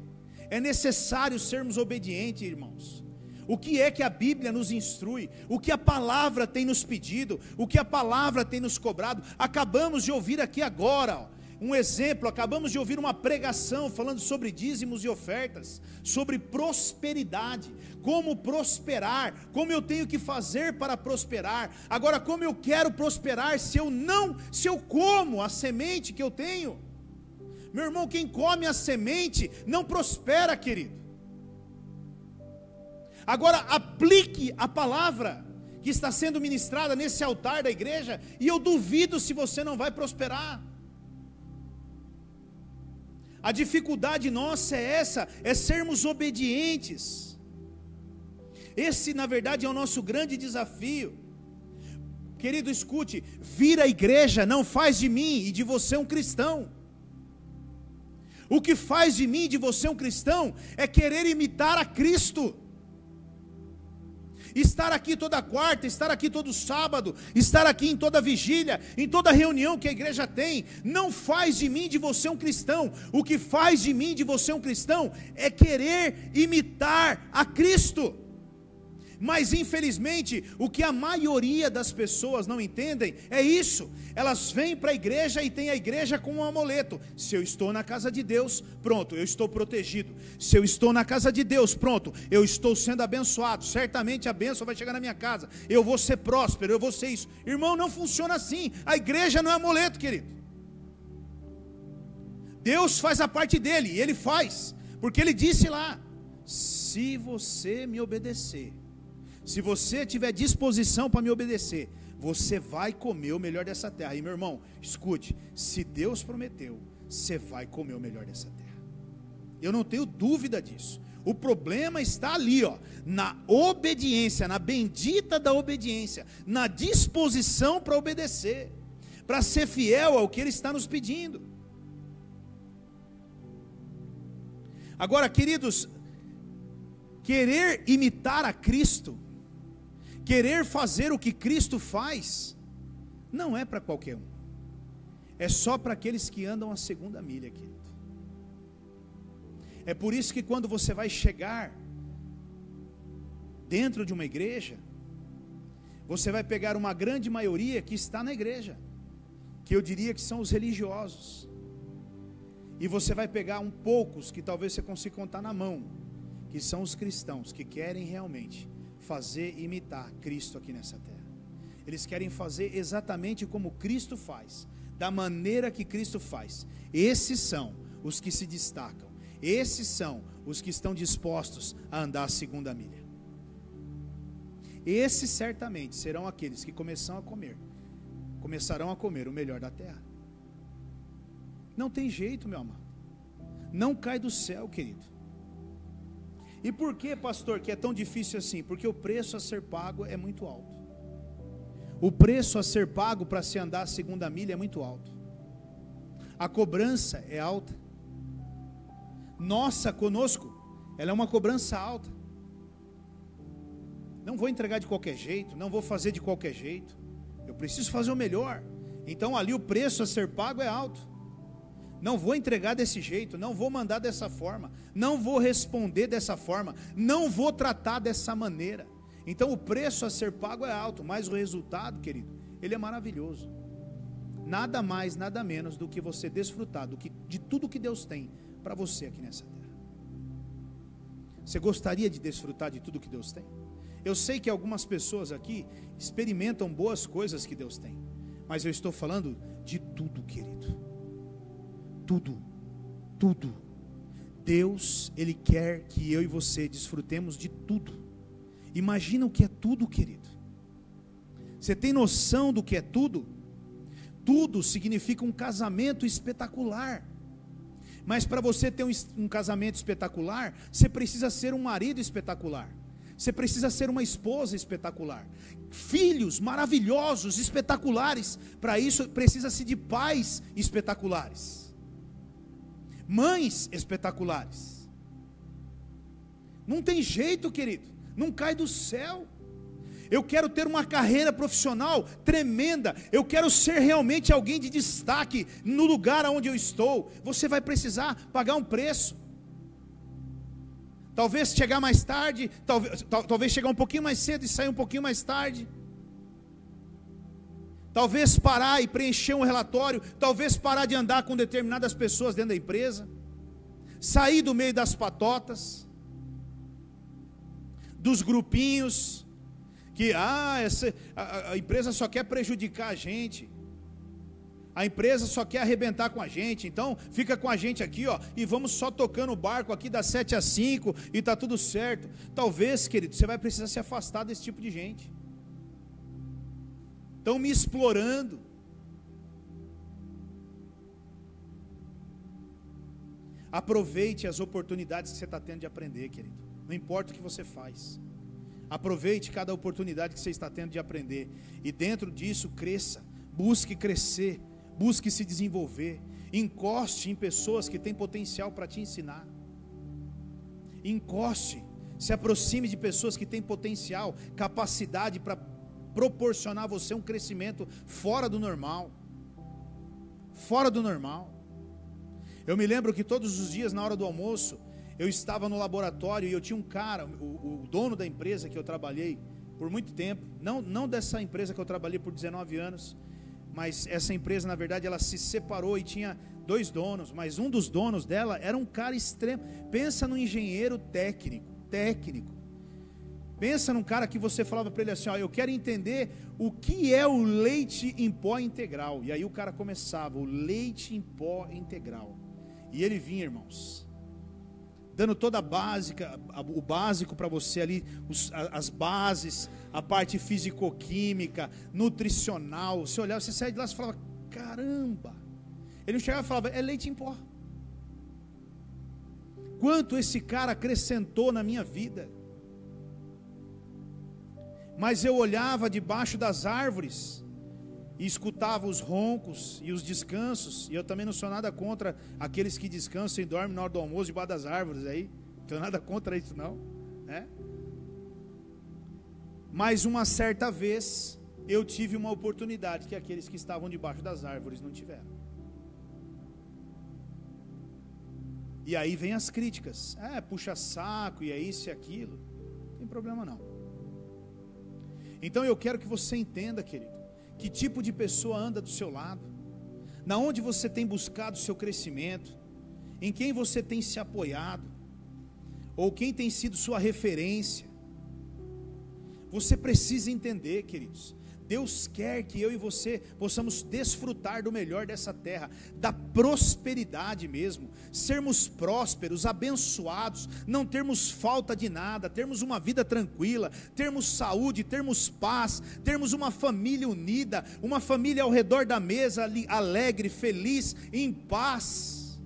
[SPEAKER 1] É necessário sermos obedientes, irmãos. O que é que a Bíblia nos instrui? O que a palavra tem nos pedido? O que a palavra tem nos cobrado? Acabamos de ouvir aqui agora, um exemplo, acabamos de ouvir uma pregação falando sobre dízimos e ofertas, sobre prosperidade, como prosperar, como eu tenho que fazer para prosperar. Agora, como eu quero prosperar se eu como a semente que eu tenho? Meu irmão, quem come a semente não prospera, querido. Agora, aplique a palavra que está sendo ministrada nesse altar da igreja, e eu duvido se você não vai prosperar. A dificuldade nossa é essa, é sermos obedientes. Esse, na verdade, é o nosso grande desafio. Querido, escute: vir à igreja não faz de mim e de você um cristão. O que faz de mim e de você um cristão é querer imitar a Cristo. Estar aqui toda quarta, estar aqui todo sábado, estar aqui em toda vigília, em toda reunião que a igreja tem, não faz de mim, de você um cristão. O que faz de mim, de você um cristão, é querer imitar a Cristo. Mas infelizmente, o que a maioria das pessoas não entendem é isso. Elas vêm para a igreja e têm a igreja como um amuleto. Se eu estou na casa de Deus, pronto, eu estou protegido. Se eu estou na casa de Deus, pronto, eu estou sendo abençoado. Certamente a bênção vai chegar na minha casa. Eu vou ser próspero, eu vou ser isso. Irmão, não funciona assim. A igreja não é amuleto, querido. Deus faz a parte dele, e Ele faz. Porque Ele disse lá: se você me obedecer, se você tiver disposição para me obedecer, você vai comer o melhor dessa terra. E meu irmão, escute, se Deus prometeu, você vai comer o melhor dessa terra. Eu não tenho dúvida disso. O problema está ali, ó, na obediência, na bendita da obediência, na disposição para obedecer, para ser fiel ao que Ele está nos pedindo. Agora, queridos, querer imitar a Cristo, querer fazer o que Cristo faz, não é para qualquer um. É só para aqueles que andam a segunda milha, querido. É por isso que quando você vai chegar dentro de uma igreja, você vai pegar uma grande maioria que está na igreja, que eu diria que são os religiosos, e você vai pegar poucos que talvez você consiga contar na mão, que são os cristãos que querem realmente fazer imitar Cristo aqui nessa terra. Eles querem fazer exatamente como Cristo faz, da maneira que Cristo faz. Esses são os que se destacam. Esses são os que estão dispostos a andar a segunda milha. Esses certamente serão aqueles que começarão a comer o melhor da terra. Não tem jeito, meu amado. Não cai do céu, querido. E por que, pastor, que é tão difícil assim? Porque o preço a ser pago é muito alto. O preço a ser pago para se andar a segunda milha é muito alto. A cobrança é alta. Nossa, conosco, ela é uma cobrança alta. Não vou entregar de qualquer jeito, não vou fazer de qualquer jeito. Eu preciso fazer o melhor. Então ali o preço a ser pago é alto. Não vou entregar desse jeito, não vou mandar dessa forma, não vou responder dessa forma, não vou tratar dessa maneira. Então o preço a ser pago é alto, mas o resultado, querido, ele é maravilhoso. Nada mais, nada menos do que você desfrutar de tudo que Deus tem para você aqui nessa terra. Você gostaria de desfrutar de tudo que Deus tem? Eu sei que algumas pessoas aqui experimentam boas coisas que Deus tem, mas eu estou falando de tudo, querido. Tudo. Deus, Ele quer que eu e você desfrutemos de tudo. Imagina o que é tudo, querido. Você tem noção do que é tudo? Tudo significa um casamento espetacular. Mas para você ter um casamento espetacular, você precisa ser um marido espetacular. Você precisa ser uma esposa espetacular. Filhos maravilhosos, espetaculares. Para isso precisa-se de pais espetaculares. Mães espetaculares. Não tem jeito, querido. Não cai do céu. Eu quero ter uma carreira profissional tremenda. Eu quero ser realmente alguém de destaque no lugar onde eu estou. Você vai precisar pagar um preço. Talvez chegar mais tarde, talvez chegar um pouquinho mais cedo e sair um pouquinho mais tarde. Talvez parar e preencher um relatório, talvez parar de andar com determinadas pessoas dentro da empresa, sair do meio das patotas, dos grupinhos, que a empresa só quer prejudicar a gente, a empresa só quer arrebentar com a gente, então fica com a gente aqui, ó, e vamos só tocando o barco aqui das 7 às 5 e está tudo certo. Talvez, querido, você vai precisar se afastar desse tipo de gente. Estão me explorando. Aproveite as oportunidades que você está tendo de aprender, querido. Não importa o que você faz. Aproveite cada oportunidade que você está tendo de aprender. E dentro disso, cresça. Busque crescer. Busque se desenvolver. Encoste em pessoas que têm potencial para te ensinar. Encoste. Se aproxime de pessoas que têm potencial, capacidade para proporcionar a você um crescimento fora do normal. Fora do normal. Eu me lembro que todos os dias, na hora do almoço, eu estava no laboratório e eu tinha um cara, o dono da empresa que eu trabalhei por muito tempo, não dessa empresa que eu trabalhei por 19 anos, mas essa empresa, na verdade, ela se separou e tinha 2 donos, mas um dos donos dela era um cara extremo. Pensa no engenheiro técnico. Pensa num cara que você falava para ele assim, ó, eu quero entender o que é o leite em pó integral. E aí o cara começava, o leite em pó integral. E ele vinha, irmãos, dando toda a básica, o básico para você ali, as bases, a parte fisicoquímica, nutricional. Você olhava, você saía de lá e falava, caramba. Ele não chegava e falava, é leite em pó. Quanto esse cara acrescentou na minha vida. Mas eu olhava debaixo das árvores e escutava os roncos e os descansos. E eu também não sou nada contra aqueles que descansam e dormem na hora do almoço debaixo das árvores aí. Não tenho nada contra isso não, né? Mas uma certa vez eu tive uma oportunidade que aqueles que estavam debaixo das árvores não tiveram. E aí vem as críticas, puxa saco, e é isso e aquilo. Não tem problema não. Então eu quero que você entenda, querido, que tipo de pessoa anda do seu lado, na onde você tem buscado o seu crescimento, em quem você tem se apoiado, ou quem tem sido sua referência. Você precisa entender, queridos, Deus quer que eu e você possamos desfrutar do melhor dessa terra, da prosperidade mesmo, sermos prósperos, abençoados, não termos falta de nada, termos uma vida tranquila, termos saúde, termos paz, termos uma família unida, uma família ao redor da mesa, alegre, feliz, em paz,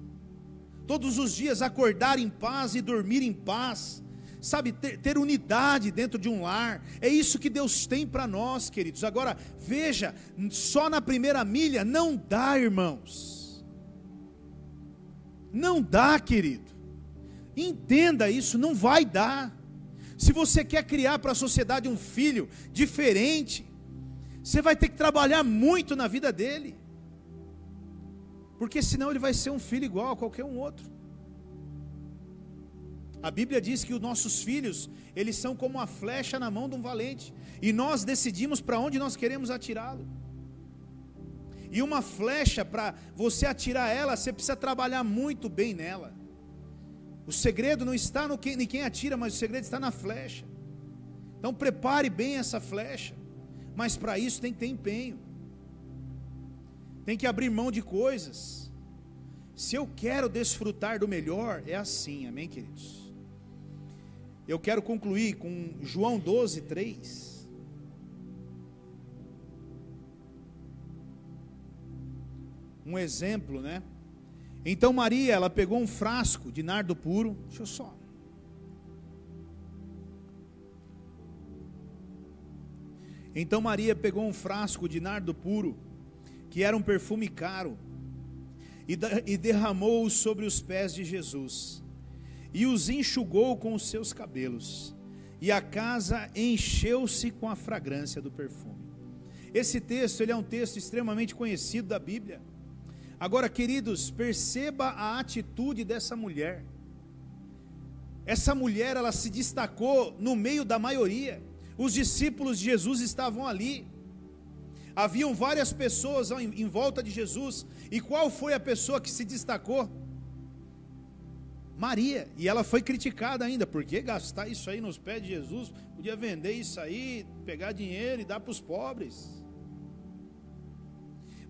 [SPEAKER 1] todos os dias acordar em paz e dormir em paz. Sabe, ter unidade dentro de um lar, é isso que Deus tem para nós, queridos. Agora, veja, só na primeira milha não dá, irmãos, não dá, querido, entenda isso, não vai dar. Se você quer criar para a sociedade um filho diferente, você vai ter que trabalhar muito na vida dele, porque senão ele vai ser um filho igual a qualquer um outro. A Bíblia diz que os nossos filhos, eles são como uma flecha na mão de um valente, e nós decidimos para onde nós queremos atirá-lo. E uma flecha, para você atirar ela, você precisa trabalhar muito bem nela. O segredo não está em quem atira, mas o segredo está na flecha. Então prepare bem essa flecha, mas para isso tem que ter empenho, tem que abrir mão de coisas. Se eu quero desfrutar do melhor, é assim, amém, queridos? Eu quero concluir com João 12:3. Um exemplo, né? Então Maria, ela pegou um frasco de nardo puro. Deixa eu só. Então Maria pegou um frasco de nardo puro, que era um perfume caro, e derramou-o sobre os pés de Jesus, e os enxugou com os seus cabelos, e a casa encheu-se com a fragrância do perfume. Esse texto, ele é um texto extremamente conhecido da Bíblia. Agora, queridos, perceba a atitude dessa mulher. Essa mulher, ela se destacou no meio da maioria. Os discípulos de Jesus estavam ali, haviam várias pessoas em volta de Jesus, e qual foi a pessoa que se destacou? Maria. E ela foi criticada ainda, porque gastar isso aí nos pés de Jesus, podia vender isso aí, pegar dinheiro e dar para os pobres.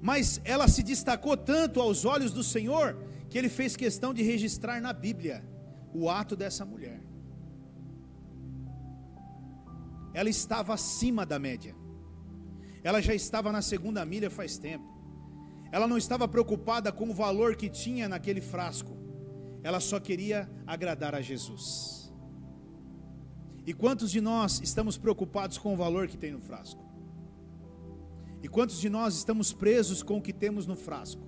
[SPEAKER 1] Mas ela se destacou tanto aos olhos do Senhor, que Ele fez questão de registrar na Bíblia o ato dessa mulher. Ela estava acima da média, ela já estava na segunda milha faz tempo, ela não estava preocupada com o valor que tinha naquele frasco, ela só queria agradar a Jesus. E quantos de nós estamos preocupados com o valor que tem no frasco? E quantos de nós estamos presos com o que temos no frasco?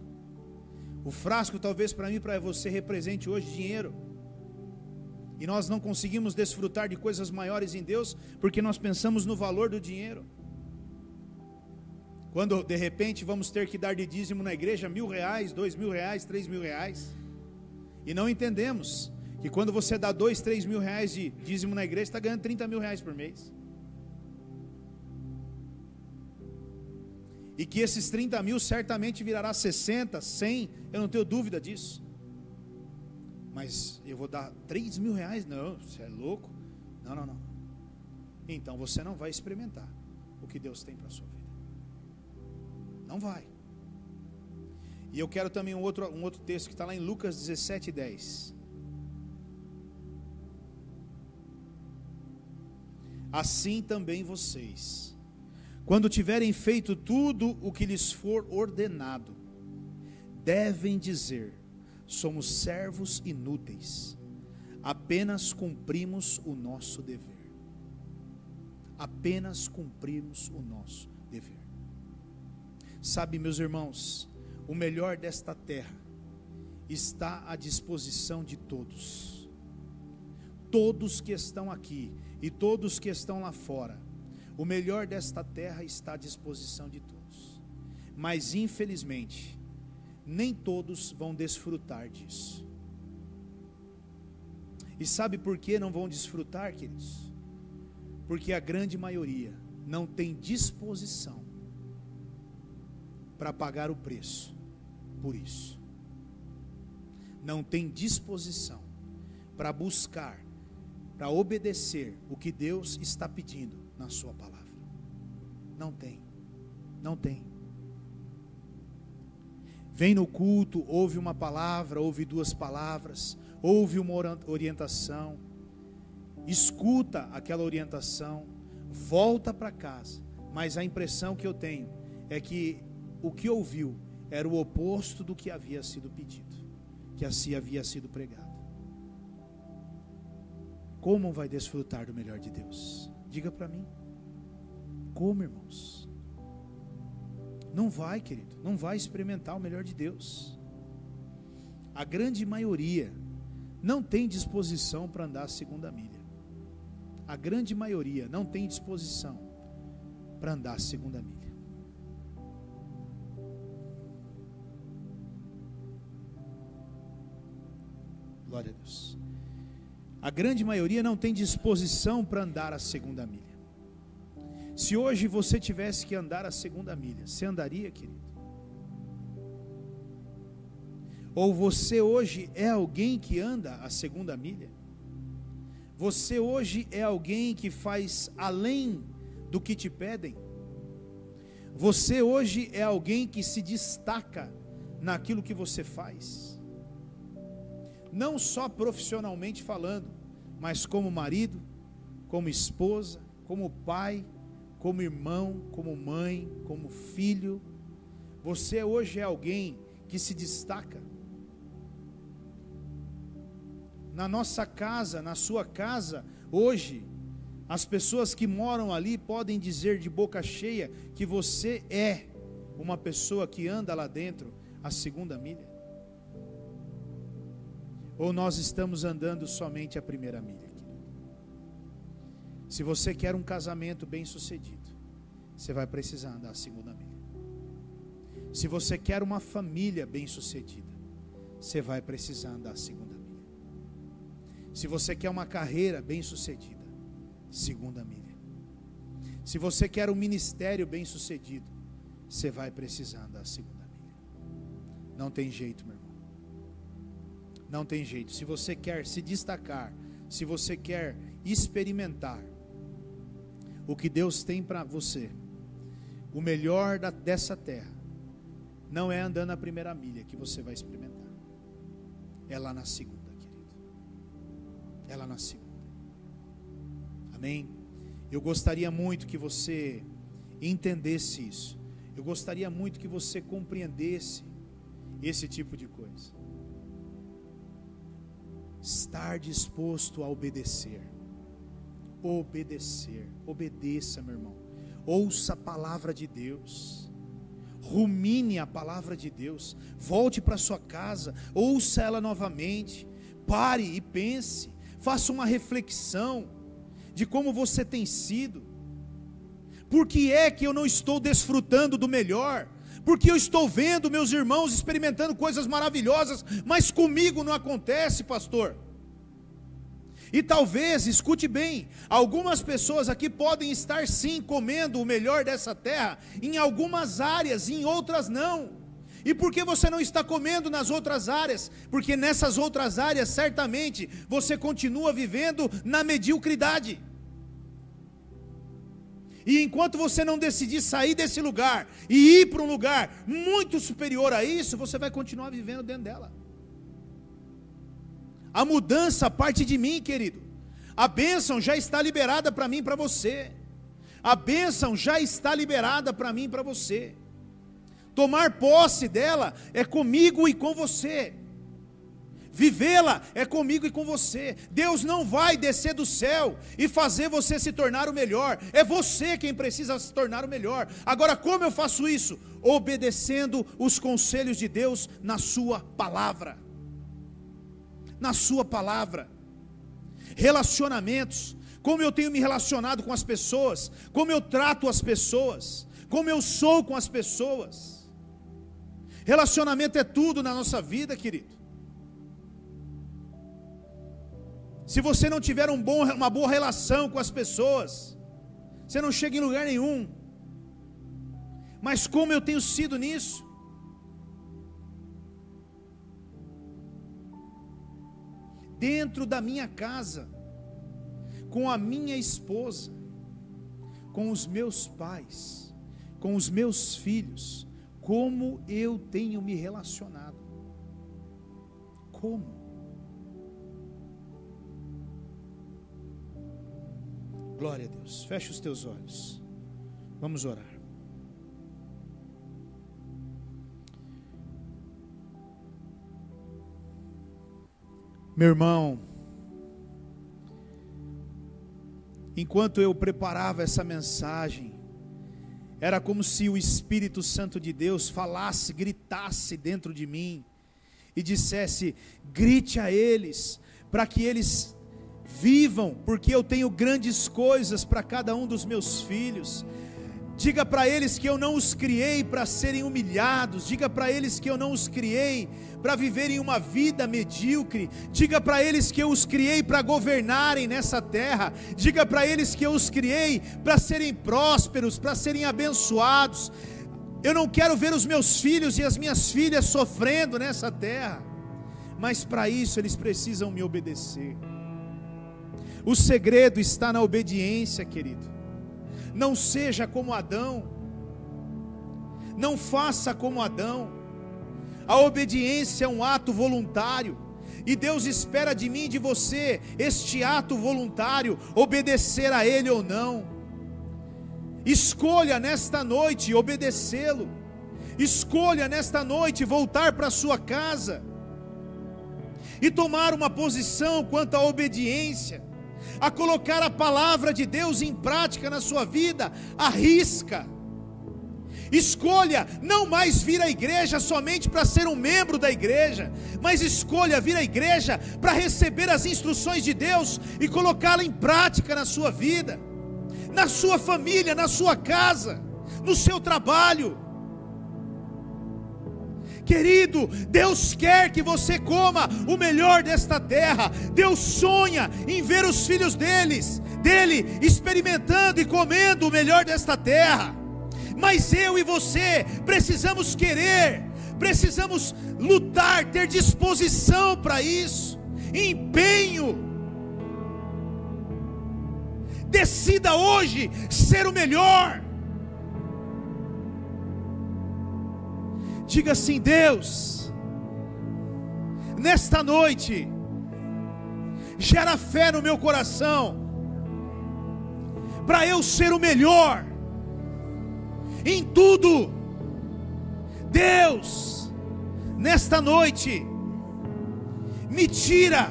[SPEAKER 1] O frasco talvez para mim e para você represente hoje dinheiro, E nós não conseguimos desfrutar de coisas maiores em Deus, porque nós pensamos no valor do dinheiro. Quando de repente vamos ter que dar de dízimo na igreja R$1.000, R$2.000, R$3.000, e não entendemos que quando você dá R$2.000, R$3.000 de dízimo na igreja, está ganhando R$30.000 por mês. E que esses 30 mil certamente virará 60, 100, eu não tenho dúvida disso. Mas eu vou dar R$3.000? Não, você é louco? Não. Então você não vai experimentar o que Deus tem para a sua vida. Não vai. E eu quero também um outro texto que está lá em Lucas 17:10. Assim também vocês, quando tiverem feito tudo o que lhes for ordenado, devem dizer: somos servos inúteis, apenas cumprimos o nosso dever. Apenas cumprimos o nosso dever. Sabe, meus irmãos, o melhor desta terra está à disposição de todos. Todos que estão aqui e todos que estão lá fora, o melhor desta terra está à disposição de todos. Mas infelizmente, nem todos vão desfrutar disso. E sabe por que não vão desfrutar, queridos? Porque a grande maioria não tem disposição para pagar o preço por isso. Não tem disposição para buscar, para obedecer o que Deus está pedindo na sua palavra. Não tem. Vem no culto, ouve uma palavra, ouve duas palavras, ouve uma orientação, escuta aquela orientação, volta para casa, mas a impressão que eu tenho é que o que ouviu era o oposto do que havia sido pedido, que assim havia sido pregado. Como vai desfrutar do melhor de Deus? Diga para mim. Como, irmãos? Não vai, querido, não vai experimentar o melhor de Deus. A grande maioria não tem disposição para andar a segunda milha. A grande maioria não tem disposição para andar a segunda milha. Glória a Deus. A grande maioria não tem disposição para andar a segunda milha. Se hoje você tivesse que andar a segunda milha, você andaria, querido? Ou você hoje é alguém que anda a segunda milha? Você hoje é alguém que faz além do que te pedem? Você hoje é alguém que se destaca naquilo que você faz? Não só profissionalmente falando, mas como marido, como esposa, como pai, como irmão, como mãe, como filho. Você hoje é alguém que se destaca. Na nossa casa, na sua casa, hoje, as pessoas que moram ali podem dizer de boca cheia que você é uma pessoa que anda lá dentro a segunda milha. Ou nós estamos andando somente a primeira milha, querido? Se você quer um casamento bem sucedido, você vai precisar andar a segunda milha. Se você quer uma família bem sucedida, você vai precisar andar a segunda milha. Se você quer uma carreira bem sucedida, segunda milha. Se você quer um ministério bem sucedido, você vai precisar andar a segunda milha. Não tem jeito, meu irmão. Não tem jeito. Se você quer se destacar, se você quer experimentar o que Deus tem para você, o melhor dessa terra, não é andando a primeira milha que você vai experimentar. É lá na segunda, querido. É lá na segunda. Amém? Eu gostaria muito que você entendesse isso. Eu gostaria muito que você compreendesse esse tipo de coisa. Estar disposto a obedecer. Obedecer. Obedeça, meu irmão. Ouça a palavra de Deus. Rumine a palavra de Deus. Volte para sua casa. Ouça ela novamente. Pare e pense. Faça uma reflexão de como você tem sido. Por que é que eu não estou desfrutando do melhor? Porque eu estou vendo meus irmãos experimentando coisas maravilhosas, mas comigo não acontece, pastor. E talvez, escute bem, algumas pessoas aqui podem estar sim comendo o melhor dessa terra, em algumas áreas, em outras não. E por que você não está comendo nas outras áreas? Porque nessas outras áreas, certamente, você continua vivendo na mediocridade. E enquanto você não decidir sair desse lugar e ir para um lugar muito superior a isso, você vai continuar vivendo dentro dela. A mudança parte de mim, querido. A bênção já está liberada para mim e para você. A bênção já está liberada para mim e para você. Tomar posse dela é comigo e com você. Vivê-la é comigo e com você. Deus não vai descer do céu e fazer você se tornar o melhor. É você quem precisa se tornar o melhor. Agora, como eu faço isso? Obedecendo os conselhos de Deus na sua palavra. Na sua palavra. Relacionamentos. Como eu tenho me relacionado com as pessoas. Como eu trato as pessoas. Como eu sou com as pessoas. Relacionamento é tudo na nossa vida, querido. Se você não tiver uma boa relação com as pessoas, você não chega em lugar nenhum. Mas como eu tenho sido nisso? Dentro da minha casa, com a minha esposa, com os meus pais, com os meus filhos, como eu tenho me relacionado? Como? Glória a Deus. Feche os teus olhos. Vamos orar. Meu irmão, enquanto eu preparava essa mensagem, era como se o Espírito Santo de Deus falasse, gritasse dentro de mim e dissesse: grite a eles, para que eles vivam, porque eu tenho grandes coisas para cada um dos meus filhos. Diga para eles que eu não os criei para serem humilhados. Diga para eles que eu não os criei para viverem uma vida medíocre. Diga para eles que eu os criei para governarem nessa terra. Diga para eles que eu os criei para serem prósperos, para serem abençoados. Eu não quero ver os meus filhos e as minhas filhas sofrendo nessa terra, mas para isso eles precisam me obedecer. O segredo está na obediência, querido. Não seja como Adão. Não faça como Adão. A obediência é um ato voluntário. E Deus espera de mim e de você este ato voluntário, obedecer a Ele ou não. Escolha nesta noite obedecê-lo. Escolha nesta noite voltar para sua casa e tomar uma posição quanto à obediência, a colocar a palavra de Deus em prática na sua vida. Arrisca. Escolha não mais vir à igreja somente para ser um membro da igreja, mas escolha vir à igreja para receber as instruções de Deus e colocá-la em prática na sua vida, na sua família, na sua casa, no seu trabalho. Querido, Deus quer que você coma o melhor desta terra. Deus sonha em ver os filhos dele experimentando e comendo o melhor desta terra. Mas eu e você precisamos querer, precisamos lutar, ter disposição para isso, empenho. Decida hoje ser o melhor. Diga assim: Deus, nesta noite, gera fé no meu coração, para eu ser o melhor em tudo. Deus, nesta noite, me tira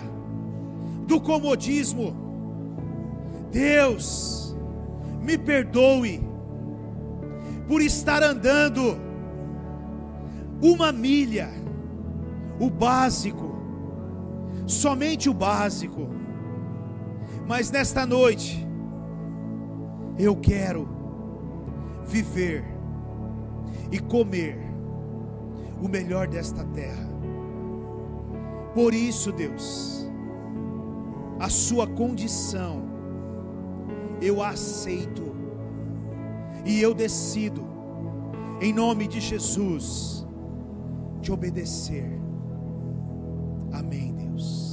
[SPEAKER 1] do comodismo. Deus, me perdoe por estar andando uma milha, o básico, somente o básico. Mas nesta noite, eu quero viver e comer o melhor desta terra. Por isso, Deus, a sua condição eu a aceito e eu decido, em nome de Jesus, te obedecer. Amém, Deus.